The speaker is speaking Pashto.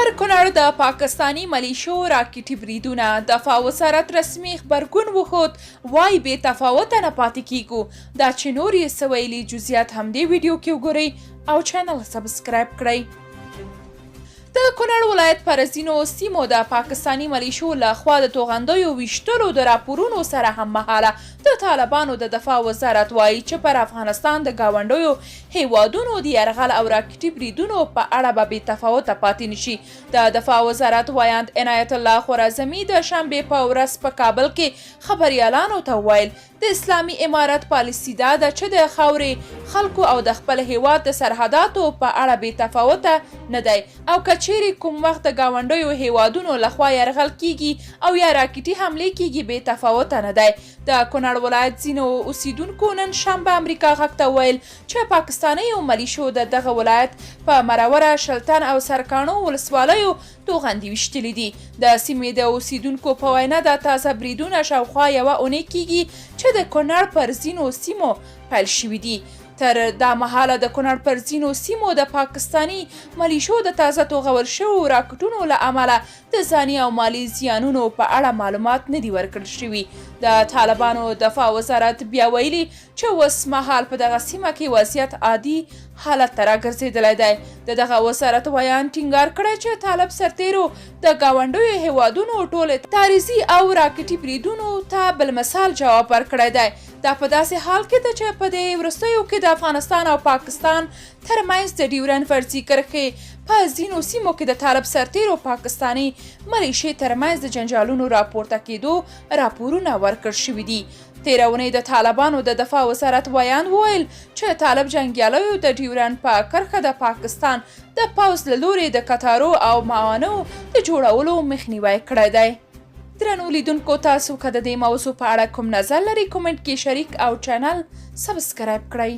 پر کونړ د پاکستانی ملیشو راکټي بریدونه دفاع وزارت رسمي غبرګون وښود، وایي بې تفاوته نه پاتې کیږو. دا چې نور یې څه ویلي جزئیات همدې ویډیو کې وګورئ او چینل سبسکرایب کړئ. د کونړ ولایت پر ځینو سیمو د پاکستانی ملیشو لخوا د توغندیو ویشتلو د راپورونو سره هممهاله د طالبانو د دفاع وزارت وایي چې پر افغانستان د ګاونډیو هیوادونو د یرغل او راکټي بریدونو په اړه به بې تفاوته پاتې نشي. د دفاع وزارت وایاند عنایت الله خوارزمي د شنبې په ورځ په کابل کې خبریالانو ته وویل د اسلامي امارت پالیسي دا ده چې د خاورې خلکو او د خپل هیواد د سرحداتو په اړه بې تفاوته نه دی او که چیرې کوم وخت د ګاونډیو هیوادونو لخوا یرغل کیږي او یا راکټي حملې کیږي بې تفاوته نه دی. د کونړ ولایت ځینو اوسیدونکو نن شنبه امریکا غږ ته ویل چې پاکستانیو ملیشو د دغه ولایت په مروره، شلتن او سرکاڼو ولسوالیو توغندي ویشتلي دي. د سیمې د اوسیدونکو په وینا د تازه بریدونه شاوخوا یوه اونۍ کیږي چې د کونړ پر ځینو سیمو پیل شوي دي. تر دا مهاله د کونړ پر ځینو سیمو د پاکستانی ملیشو د تازه توغول شویو راکټونو له امله د ځاني او مالي زیانونو په اړه معلومات نه دي ورکړل شوي. د طالبانو دفاع وزارت بیا ویلي چې اوس مهال په دغه سیمه کې وضعیت عادي حالت ته راګرځېدلی دی. د دغه وزارت ویان ټینګار کړی چې طالب سرتیرو د ګاونډیو هیوادونو ټولې تعریضي او راکټي بریدونو ته بالمثال جواب ورکړی دی. دا په داسې حال کې ده چې په دې وروستیو کې د افغانستان او پاکستان ترمنځ د ډیورنډ فرضي کرښې په ځینو سیمو کې د طالب سرتیرو پاکستاني ملیشې ترمنځ د جنجالونو راپورته کېدو راپورونه ورکړل شوي دي. تېره اونۍ د طالبانو د دفاع وزارت ویان وویل چې طالب جنګیالیو د ډیورنډ په کرښه د پاکستان د پوځ له لوري د کتارو او معاونو د جوړولو مخنیوی کړی دی. درنو لیدونکو، تاسو که د دې موضوع په اړه کوم نظر لرئ کومنټ کې شریک او چینل سبسکرایب کړئ.